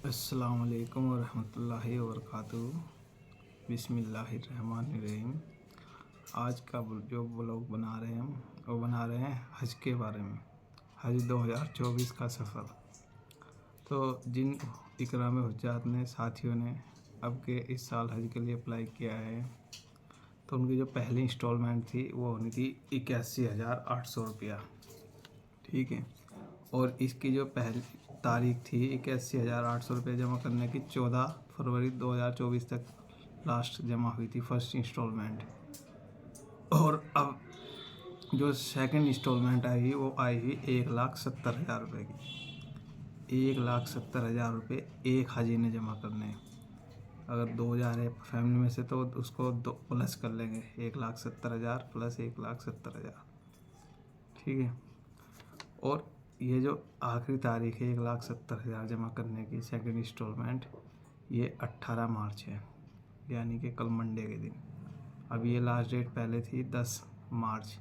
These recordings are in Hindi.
अस्सलाम वालेकुम वरहमतुल्लाहि वबरकातुहू। बिस्मिल्लाहिर्रहमानिर्रहीम। आज का जो ब्लॉग बना रहे हैं हम वो बना रहे हैं हज के बारे में। हज 2024 का सफ़र। तो जिन इकराम हुज्जात ने साथियों ने अब के इस साल हज के लिए अप्लाई किया है, तो उनकी जो पहली इंस्टॉलमेंट थी वो होनी थी 81,800 रुपया। ठीक है। और इसकी जो पहली तारीख थी 81,800 रुपये जमा करने की 14 फरवरी 2024 तक लास्ट जमा हुई थी फर्स्ट इंस्टॉलमेंट। और अब जो सेकंड इंस्टॉलमेंट आई वो आई हुई 1,70,000 रुपये की। 1,70,000 रुपये एक हाजी ने जमा करने हैं। अगर 2,000 है फैमिली में से तो उसको दो प्लस कर लेंगे, 1,70,000 प्लस 1,70,000। ठीक है। और ये जो आखिरी तारीख है 1,70,000 जमा करने की सेकंड इंस्टॉलमेंट, ये 18 मार्च है, यानी कि कल मंडे के दिन। अब ये लास्ट डेट पहले थी 10 मार्च,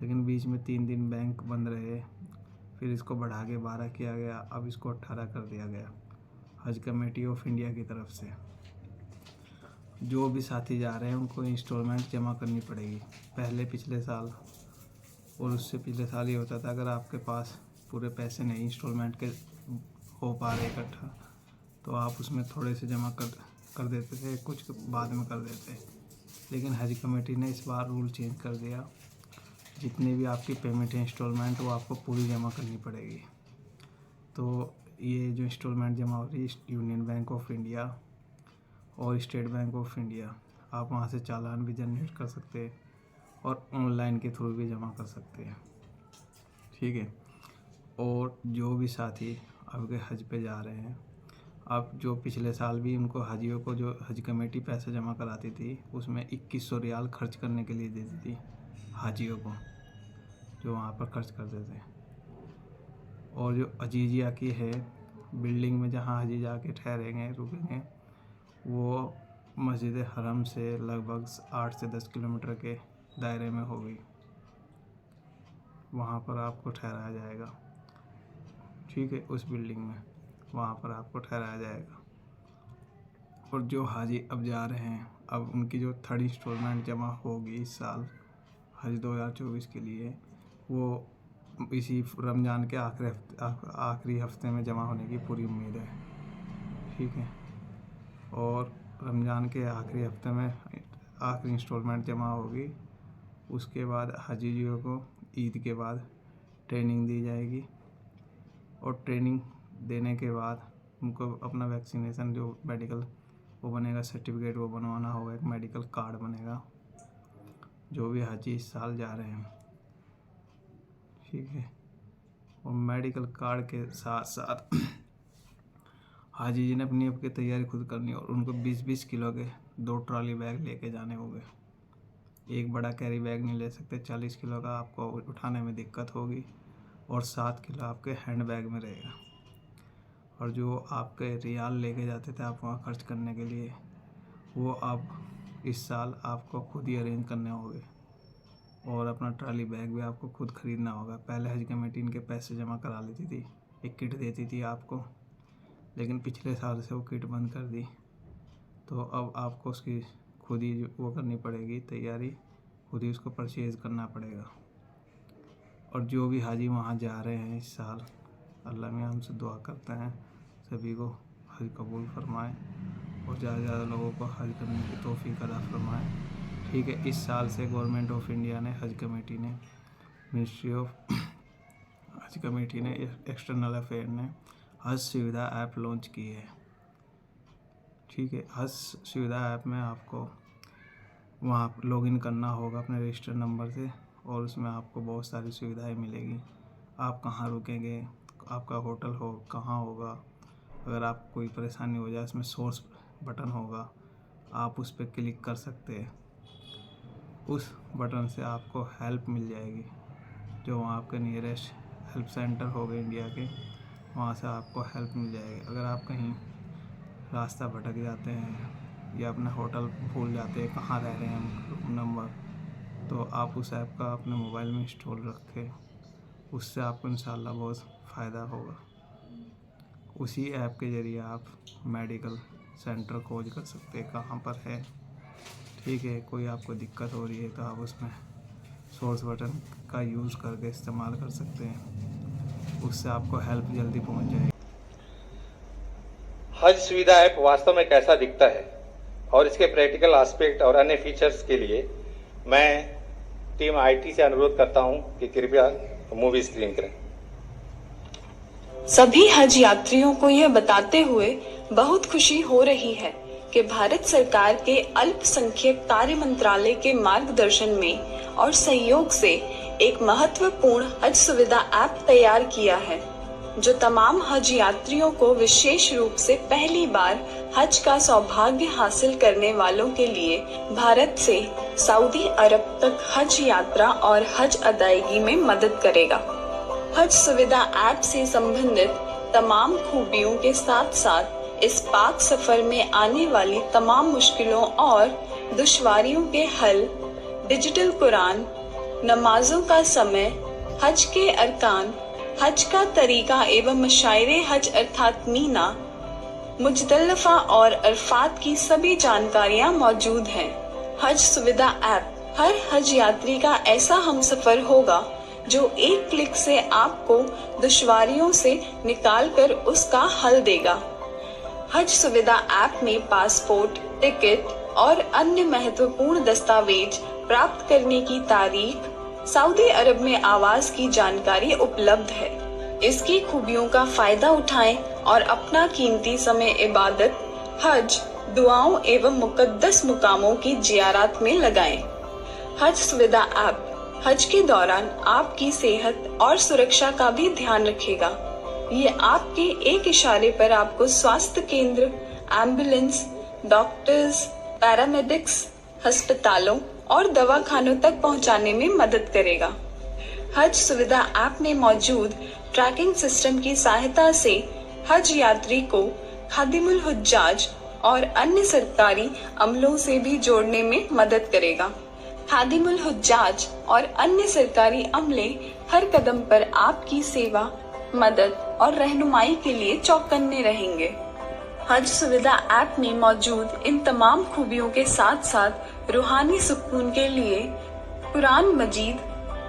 लेकिन बीच में 3 दिन बैंक बंद रहे, फिर इसको बढ़ा के 12 किया गया, अब इसको 18 कर दिया गया हज कमेटी ऑफ इंडिया की तरफ से। जो भी साथी जा रहे हैं उनको इंस्टॉलमेंट जमा करनी पड़ेगी। पहले पिछले साल और उससे पिछले साल ये होता था, अगर आपके पास पूरे पैसे नहीं इंस्टॉलमेंट के हो पा रहे इकट्ठा, तो आप उसमें थोड़े से जमा कर देते थे, कुछ बाद में कर देते। लेकिन हज कमेटी ने इस बार रूल चेंज कर दिया, जितनी भी आपकी पेमेंट है इंस्टॉलमेंट वो आपको पूरी जमा करनी पड़ेगी। तो ये जो इंस्टॉलमेंट जमा हो रही है यूनियन बैंक ऑफ इंडिया और स्टेट बैंक ऑफ इंडिया, आप वहाँ से चालान भी जनरेट कर सकते हैं और ऑनलाइन के थ्रू भी जमा कर सकते हैं। ठीक है। और जो भी साथी अब के हज पे जा रहे हैं, अब जो पिछले साल भी उनको हाजियों को जो हज कमेटी पैसे जमा कराती थी, उसमें 2100 रियाल खर्च करने के लिए देती थी हाजियों को, जो वहाँ पर खर्च करते थे। और जो अजीजिया की है बिल्डिंग में जहाँ हाजी जाके ठहरेंगे रुकेंगे, वो मस्जिद हरम से लगभग 8 से 10 किलोमीटर के दायरे में होगी। वहाँ पर आपको ठहराया जाएगा। ठीक है। उस बिल्डिंग में वहाँ पर आपको ठहराया जाएगा। और जो हाजी अब जा रहे हैं, अब उनकी जो थर्ड इंस्टॉलमेंट जमा होगी इस साल हज 2024 के लिए, वो इसी रमज़ान के आखिरी हफ्ते में जमा होने की पूरी उम्मीद है। ठीक है। और रमज़ान के आखिरी हफ्ते में आखिरी इंस्टॉलमेंट जमा होगी। उसके बाद हाजियों को ईद के बाद ट्रेनिंग दी जाएगी, और ट्रेनिंग देने के बाद उनको अपना वैक्सीनेशन जो मेडिकल वो बनेगा, सर्टिफिकेट वो बनवाना होगा, एक मेडिकल कार्ड बनेगा जो भी हाजी इस साल जा रहे हैं। ठीक है। और मेडिकल कार्ड के साथ साथ हाजी जी ने अपनी आपकी तैयारी खुद करनी, और उनको 20-20 किलो के 2 ट्रॉली बैग लेके जाने होंगे। एक बड़ा कैरी बैग नहीं ले सकते, 40 किलो का आपको उठाने में दिक्कत होगी, और 7 किलो आपके हैंड बैग में रहेगा। और जो आपके रियाल लेके जाते थे आप वहाँ खर्च करने के लिए, वो आप इस साल आपको खुद ही अरेंज करने होंगे, और अपना ट्रॉली बैग भी आपको खुद ख़रीदना होगा। पहले हज कमेटी इनके पैसे जमा करा लेती थी, एक किट देती थी आपको, लेकिन पिछले साल से वो किट बंद कर दी। तो अब आपको उसकी खुद ही वो करनी पड़ेगी तैयारी, खुद ही उसको परचेज़ करना पड़ेगा। और जो भी हाजी वहाँ जा रहे हैं इस साल, अल्लाह में हमसे दुआ करते हैं सभी को हज कबूल फरमाएँ, और ज़्यादा से ज़्यादा लोगों को हज करने की तौफीक अता फरमाएँ। ठीक है। इस साल से गवर्नमेंट ऑफ इंडिया ने हज कमेटी ने मिनिस्ट्री ऑफ हज कमेटी ने एक्सटर्नल अफेयर ने हज सुविधा ऐप लॉन्च की है। ठीक है। हज सुविधा ऐप में आपको वहाँ लॉगिन करना होगा अपने रजिस्टर्ड नंबर से, और उसमें आपको बहुत सारी सुविधाएं मिलेगी। आप कहाँ रुकेंगे, आपका होटल हो कहाँ होगा, अगर आपको कोई परेशानी हो जाए इसमें सोर्स बटन होगा, आप उस पर क्लिक कर सकते हैं। उस बटन से आपको हेल्प मिल जाएगी, जो वहाँ आपके नियरेस्ट हेल्प सेंटर होगा इंडिया के, वहाँ से आपको हेल्प मिल जाएगी। अगर आप कहीं रास्ता भटक जाते हैं या अपना होटल भूल जाते हैं कहाँ रह रहे हैं रूम नंबर, तो आप उस ऐप का अपने मोबाइल में इंस्टॉल रखें, उससे आपको इंशाल्लाह बहुत फ़ायदा होगा। उसी ऐप के ज़रिए आप मेडिकल सेंटर खोज कर सकते हैं कहाँ पर है। ठीक है, कोई आपको दिक्कत हो रही है तो आप उसमें सोर्स बटन का यूज़ करके इस्तेमाल कर सकते हैं, उससे आपको हेल्प जल्दी पहुंच जाएगी। हज सुविधा ऐप वास्तव में कैसा दिखता है और इसके प्रैक्टिकल एस्पेक्ट और अन्य फीचर्स के लिए मैं टीम आईटी से अनुरोध करता हूं कि कृपया मूवी स्क्रीन करें। सभी हज यात्रियों को यह बताते हुए बहुत खुशी हो रही है कि भारत सरकार के अल्पसंख्यक कार्य मंत्रालय के मार्गदर्शन में और सहयोग से एक महत्वपूर्ण हज सुविधा ऐप तैयार किया है, जो तमाम हज यात्रियों को विशेष रूप से पहली बार हज का सौभाग्य हासिल करने वालों के लिए भारत से सऊदी अरब तक हज यात्रा और हज अदायगी में मदद करेगा। हज सुविधा ऐप से संबंधित तमाम खूबियों के साथ साथ इस पाक सफर में आने वाली तमाम मुश्किलों और दुश्वारियों के हल, डिजिटल कुरान, नमाजों का समय, हज के अरकान, हज का तरीका एवं मशाइरे हज अर्थात मीना, मुजदलिफा और अरफात की सभी जानकारियां मौजूद हैं। हज सुविधा ऐप हर हज यात्री का ऐसा हमसफर होगा जो एक क्लिक से आपको दुश्वारियों से निकालकर उसका हल देगा। हज सुविधा ऐप में पासपोर्ट, टिकट और अन्य महत्वपूर्ण दस्तावेज प्राप्त करने की तारीख, सऊदी अरब में आवास की जानकारी उपलब्ध है। इसकी खूबियों का फायदा उठाएं और अपना कीमती समय इबादत, हज, दुआओं एवं मुकद्दस मुकामों की जियारत में लगाएं। हज सुविधा ऐप हज के दौरान आपकी सेहत और सुरक्षा का भी ध्यान रखेगा। ये आपके एक इशारे पर आपको स्वास्थ्य केंद्र, एम्बुलेंस, डॉक्टर्स, पैरामेडिक्स, अस्पतालों और दवाखानों तक पहुंचाने में मदद करेगा। हज सुविधा ऐप में मौजूद ट्रैकिंग सिस्टम की सहायता से हज यात्री को खादिमुल हुज्जाज और अन्य सरकारी अमलों से भी जोड़ने में मदद करेगा। खादिमुल हुज्जाज और अन्य सरकारी अमले हर कदम पर आपकी सेवा, मदद और रहनुमाई के लिए चौकन्ने रहेंगे। हज सुविधा ऐप में मौजूद इन तमाम खूबियों के साथ साथ रूहानी सुकून के लिए कुरान मजीद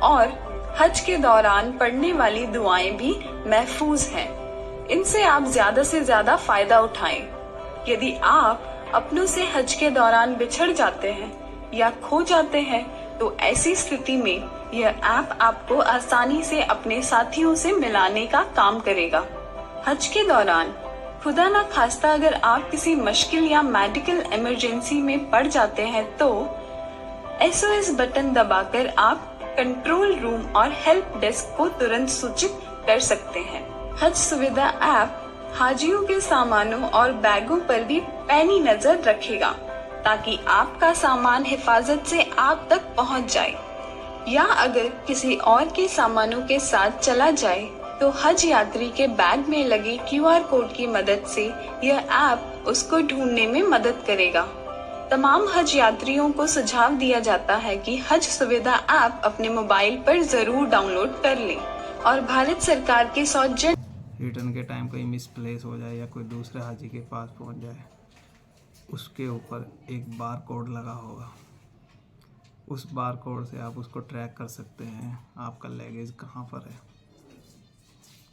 और हज के दौरान पढ़ने वाली दुआएं भी महफूज हैं। इनसे आप ज्यादा से ज्यादा फायदा उठाएं। यदि आप अपनों से हज के दौरान बिछड़ जाते हैं या खो जाते हैं तो ऐसी स्थिति में यह ऐप आपको आसानी से अपने साथियों से मिलाने का काम करेगा। हज के दौरान खुदा ना खास्ता अगर आप किसी मुश्किल या मेडिकल इमरजेंसी में पड़ जाते हैं तो SOS बटन दबाकर आप कंट्रोल रूम और हेल्प डेस्क को तुरंत सूचित कर सकते हैं। हज सुविधा ऐप हाजियों के सामानों और बैगों पर भी पैनी नजर रखेगा ताकि आपका सामान हिफाजत से आप तक पहुंच जाए, या अगर किसी और के सामानों के साथ चला जाए तो हज यात्री के बैग में लगे QR कोड की मदद से यह ऐप उसको ढूंढने में मदद करेगा। तमाम हज यात्रियों को सुझाव दिया जाता है कि हज सुविधा ऐप अपने मोबाइल पर जरूर डाउनलोड कर लें और भारत सरकार के सौजन्य रिटर्न के टाइम कहीं मिसप्लेस हो जाए या कोई दूसरे हाजी के पास पहुंच जाए, उसके ऊपर एक बार कोड लगा होगा। उस बार कोड से आप उसको ट्रैक कर सकते हैं आपका लगेज कहाँ पर है।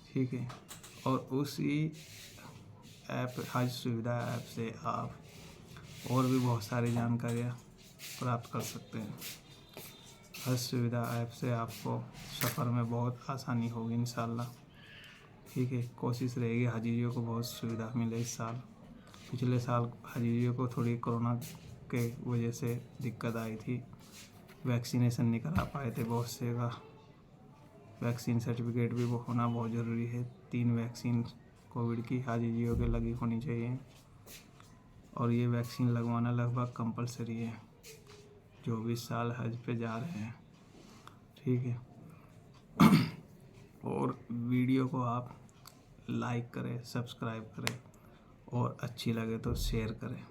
ठीक है, और उसी ऐप हज सुविधा ऐप से आप और भी बहुत सारी जानकारियाँ प्राप्त कर सकते हैं। हज सुविधा ऐप से आपको सफ़र में बहुत आसानी होगी इंशाल्लाह। ठीक है, कोशिश रहेगी हाजियों को बहुत सुविधा मिले इस साल। पिछले साल हाजियों को थोड़ी कोरोना के वजह से दिक्कत आई थी, वैक्सीनेशन नहीं करा पाए थे बहुत से का। वैक्सीन सर्टिफिकेट भी वो होना बहुत ज़रूरी है। 3 वैक्सीन कोविड की हाजियों के लगी होनी चाहिए और ये वैक्सीन लगवाना लगभग कंपलसरी है जो 20 साल हज पे जा रहे हैं। ठीक है, और वीडियो को आप लाइक करें, सब्सक्राइब करें और अच्छी लगे तो शेयर करें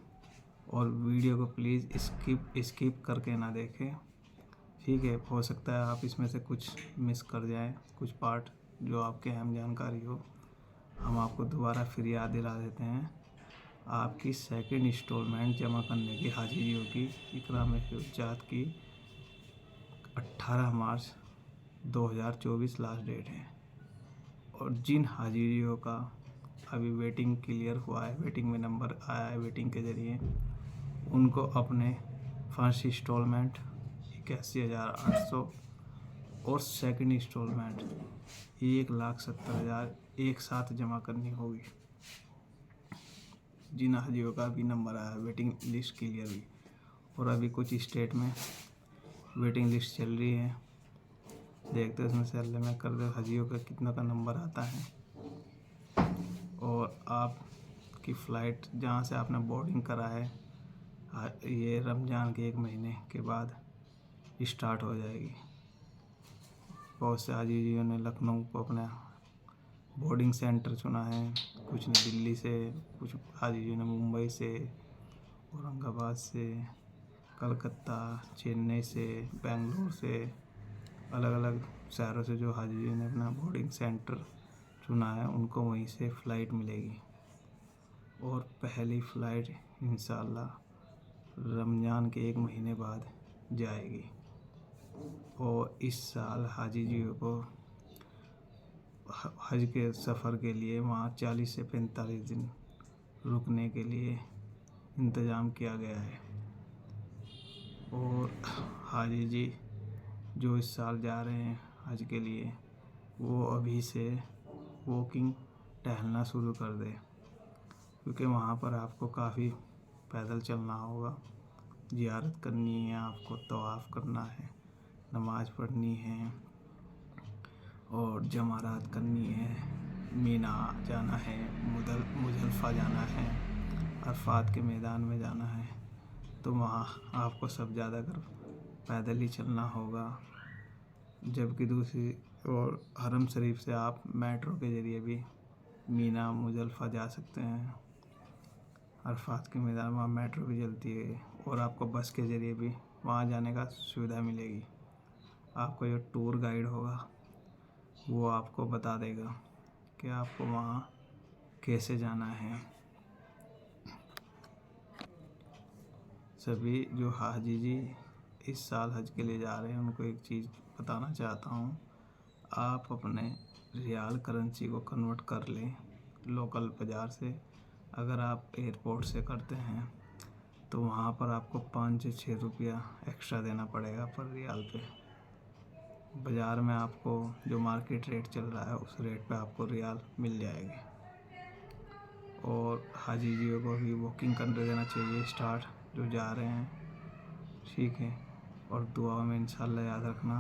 और वीडियो को प्लीज़ स्किप करके ना देखें। ठीक है, हो सकता है आप इसमें से कुछ मिस कर जाएं, कुछ पार्ट जो आपके अहम जानकारी हो। हम आपको दोबारा फिर याद दिला देते हैं, आपकी सेकंड इंस्टॉलमेंट जमा करने की हाजिरियों की इकराम शुजात की 18 मार्च 2024 लास्ट डेट है। और जिन हाजिरियों का अभी वेटिंग क्लियर हुआ है, वेटिंग में नंबर आया है वेटिंग के ज़रिए, उनको अपने फर्स्ट इंस्टॉलमेंट 81,800 और सेकंड इंस्टॉलमेंट 1,70,000 एक साथ जमा करनी होगी। जिन हाजियों का भी नंबर आया वेटिंग लिस्ट क्लियर हुई, और अभी कुछ स्टेट में वेटिंग लिस्ट चल रही है, देखते हैं उसमें से अल्लाह में कर दे हाजियों का कितना का नंबर आता है। और आपकी फ़्लाइट जहाँ से आपने बोर्डिंग करा है ये रमज़ान के 1 महीने के बाद स्टार्ट हो जाएगी। बहुत से हाजियों ने लखनऊ को अपना बोर्डिंग सेंटर चुना है, कुछ ने दिल्ली से, कुछ हाजियों ने मुंबई से, औरंगाबाद से, कलकत्ता, चेन्नई से, बेंगलोर से, अलग अलग शहरों से जो हाजियों ने अपना बोर्डिंग सेंटर चुना है उनको वहीं से फ़्लाइट मिलेगी। और पहली फ़्लाइट इंशाअल्लाह रमज़ान के 1 महीने बाद जाएगी। और इस साल हाजियों को हज के सफ़र के लिए वहाँ 40 से 45 दिन रुकने के लिए इंतज़ाम किया गया है। और हाजी जी जो इस साल जा रहे हैं हज के लिए, वो अभी से वॉकिंग टहलना शुरू कर दें, क्योंकि वहाँ पर आपको काफ़ी पैदल चलना होगा, ज़ियारत करनी है, आपको तवाफ़ करना है, नमाज़ पढ़नी है और जमारात करनी है, मीना जाना है, मुज़दलिफ़ा जाना है, अरफ़ात के मैदान में जाना है। तो वहाँ आपको सब ज़्यादातर पैदल ही चलना होगा। जबकि दूसरी और हरम शरीफ से आप मेट्रो के ज़रिए भी मीना मुज़दलिफ़ा जा सकते हैं। अरफ़ात के मैदान वहाँ मेट्रो भी चलती है और आपको बस के ज़रिए भी वहाँ जाने का सुविधा मिलेगी। आपको जो टूर गाइड होगा वो आपको बता देगा कि आपको वहाँ कैसे जाना है। सभी जो हाजी जी इस साल हज के लिए जा रहे हैं उनको एक चीज़ बताना चाहता हूँ, आप अपने रियाल करेंसी को कन्वर्ट कर लें लोकल बाज़ार से। अगर आप एयरपोर्ट से करते हैं तो वहाँ पर आपको 5 से 6 रुपया एक्स्ट्रा देना पड़ेगा पर रियाल पे। बाज़ार में आपको जो मार्केट रेट चल रहा है उस रेट पे आपको रियाल मिल जाएगी। और हाजी जियों को भी बुकिंग कर देना चाहिए स्टार्ट जो जा रहे हैं, ठीक है। और दुआ में इंशाल्लाह याद रखना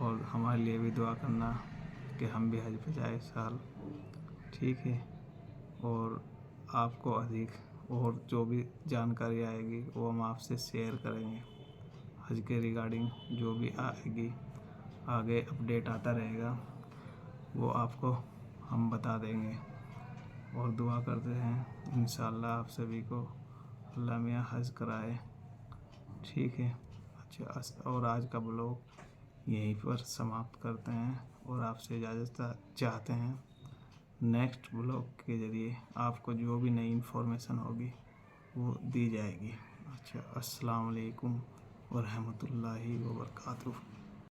और हमारे लिए भी दुआ करना कि हम भी हज पे जाए इस साल, ठीक है। और आपको अधिक और जो भी जानकारी आएगी वो हम आपसे शेयर करेंगे। हज के रिगार्डिंग जो भी आएगी आगे अपडेट आता रहेगा वो आपको हम बता देंगे। और दुआ करते हैं इंशाल्लाह आप सभी को अल्लाह मियाँ हज कराए, ठीक है। अच्छा, और आज का ब्लॉग यहीं पर समाप्त करते हैं और आपसे इजाज़त चाहते हैं। नेक्स्ट ब्लॉग के ज़रिए आपको जो भी नई इन्फॉर्मेशन होगी वो दी जाएगी। अच्छा, अस्सलाम वालेकुम व रहमतुल्लाहि व बरकातुहू।